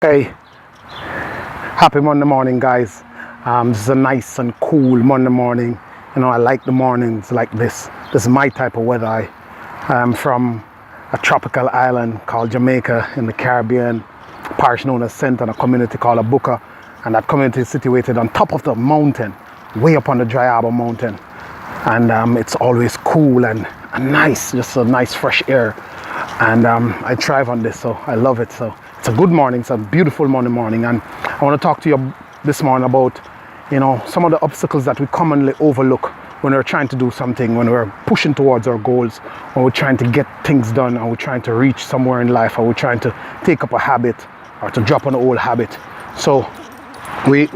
Hey, happy Monday morning, guys. This is a nice and cool Monday morning. I like the mornings like this. This is my type of weather. I am from a tropical island called Jamaica in the Caribbean, parish known as Saint, and a community called Abuka. And that community is situated on top of the mountain, way up on the Dry Harbor Mountain. And it's always cool and nice, just a nice fresh air. And I thrive on this, so I love it. So it's a good morning, it's a beautiful Monday morning. And I want to talk to you this morning about, some of the obstacles that we commonly overlook when we're trying to do something, when we're pushing towards our goals, when we're trying to get things done, or we're trying to reach somewhere in life, or we're trying to take up a habit or to drop an old habit. So we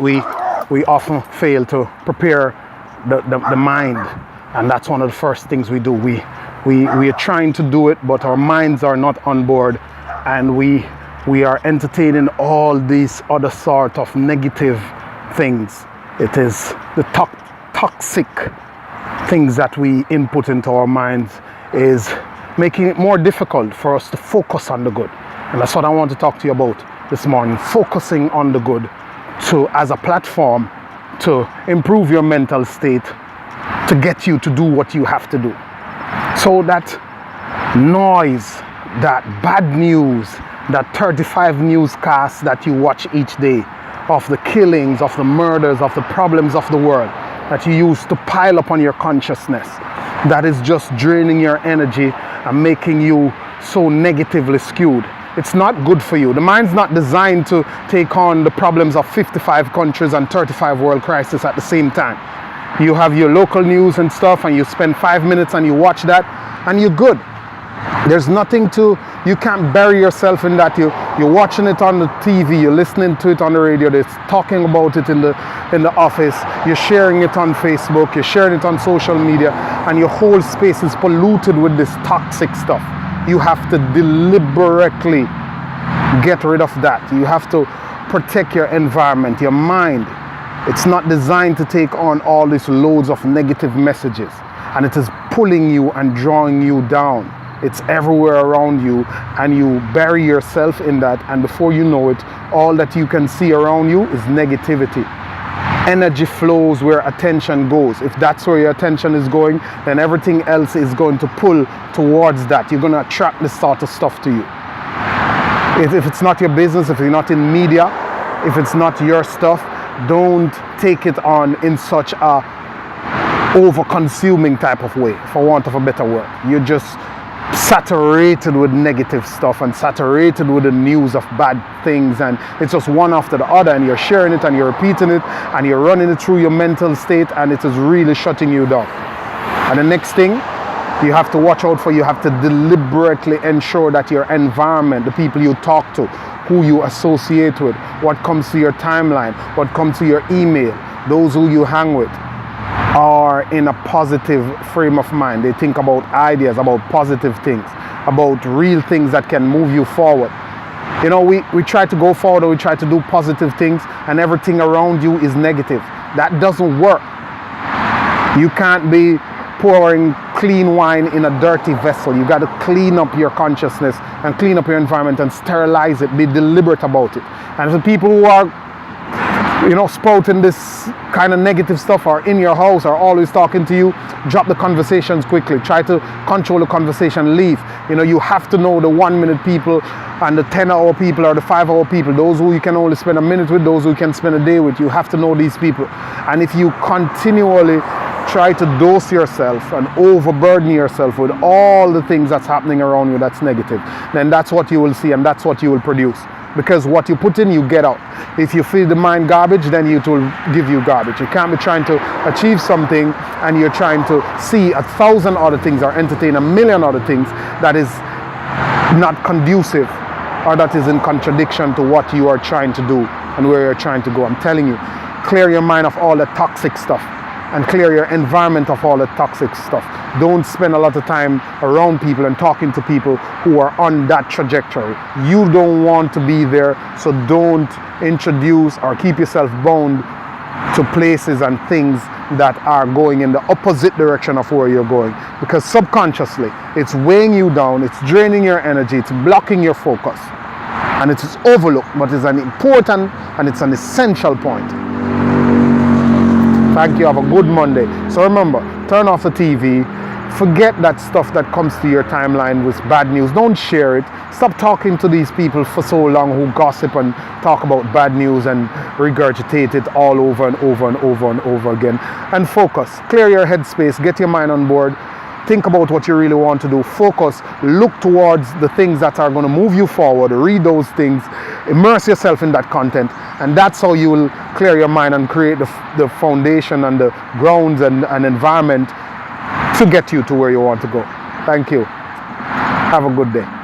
often fail to prepare the mind, and that's one of the first things we do. We are trying to do it, but our minds are not on board, and we are entertaining all these other sort of negative things. It is the toxic things that we input into our minds is making it more difficult for us to focus on the good. And that's what I want to talk to you about this morning, focusing on the good as a platform to improve your mental state, to get you to do what you have to do. So that noise, that bad news, that 35 newscasts that you watch each day of the killings, of the murders, of the problems of the world that you use to pile up on your consciousness, that is just draining your energy and making you so negatively skewed. It's not good for you. The mind's not designed to take on the problems of 55 countries and 35 world crises at the same time. You have your local news and stuff, and you spend 5 minutes and you watch that, and you're good. There's nothing you can't bury yourself in that. You're watching it on the TV, you're listening to it on the radio, they're talking about it in the office, you're sharing it on Facebook, you're sharing it on social media, and your whole space is polluted with this toxic stuff. You have to deliberately get rid of that. You have to protect your environment, your mind. It's not designed to take on all these loads of negative messages, and it is pulling you and drawing you down. It's everywhere around you, and you bury yourself in that, and before you know it, all that you can see around you is negativity. Energy flows where attention goes. If that's where your attention is going, then everything else is going to pull towards that. You're going to attract this sort of stuff to you. If it's not your business, if you're not in media, if it's not your stuff, don't take it on in such a over-consuming type of way, for want of a better word. You're just saturated with negative stuff and saturated with the news of bad things, and it's just one after the other, and you're sharing it and you're repeating it and you're running it through your mental state, and it is really shutting you down. And the next thing you have to watch out for, you have to deliberately ensure that your environment, the people you talk to, who you associate with, what comes to your timeline, what comes to your email, those who you hang with, are in a positive frame of mind. They think about ideas, about positive things, about real things that can move you forward. We try to go forward, and we try to do positive things, and everything around you is negative. That doesn't work. You can't be pouring clean wine in a dirty vessel. You got to clean up your consciousness and clean up your environment and sterilize it. Be deliberate about it. And the people who are spouting this kind of negative stuff, or in your house, or always talking to you, drop the conversations quickly. Try to control the conversation, leave. You have to know the 1 minute people and the 10-hour people or the 5-hour people, those who you can only spend a minute with, those who you can spend a day with. You have to know these people. And if you continually try to dose yourself and overburden yourself with all the things that's happening around you that's negative, then that's what you will see, and that's what you will produce. Because what you put in, you get out. If you feed the mind garbage, then it will give you garbage. You can't be trying to achieve something and you're trying to see 1,000 other things or entertain 1,000,000 other things that is not conducive, or that is in contradiction to what you are trying to do and where you're trying to go. I'm telling you, clear your mind of all the toxic stuff, and clear your environment of all the toxic stuff. Don't spend a lot of time around people and talking to people who are on that trajectory. You don't want to be there, so don't introduce or keep yourself bound to places and things that are going in the opposite direction of where you're going, because subconsciously it's weighing you down, it's draining your energy, it's blocking your focus. And it is overlooked, but it's an important and it's an essential point. Thank you. Have a good Monday. So remember, turn off the TV. Forget that stuff that comes to your timeline with bad news. Don't share it. Stop talking to these people for so long who gossip and talk about bad news and regurgitate it all over and over and over and over again. And focus. Clear your headspace. Get your mind on board. Think about what you really want to do. Focus. Look towards the things that are going to move you forward. Read those things. Immerse yourself in that content. And that's how you will clear your mind and create the foundation and the grounds and environment to get you to where you want to go. Thank you. Have a good day.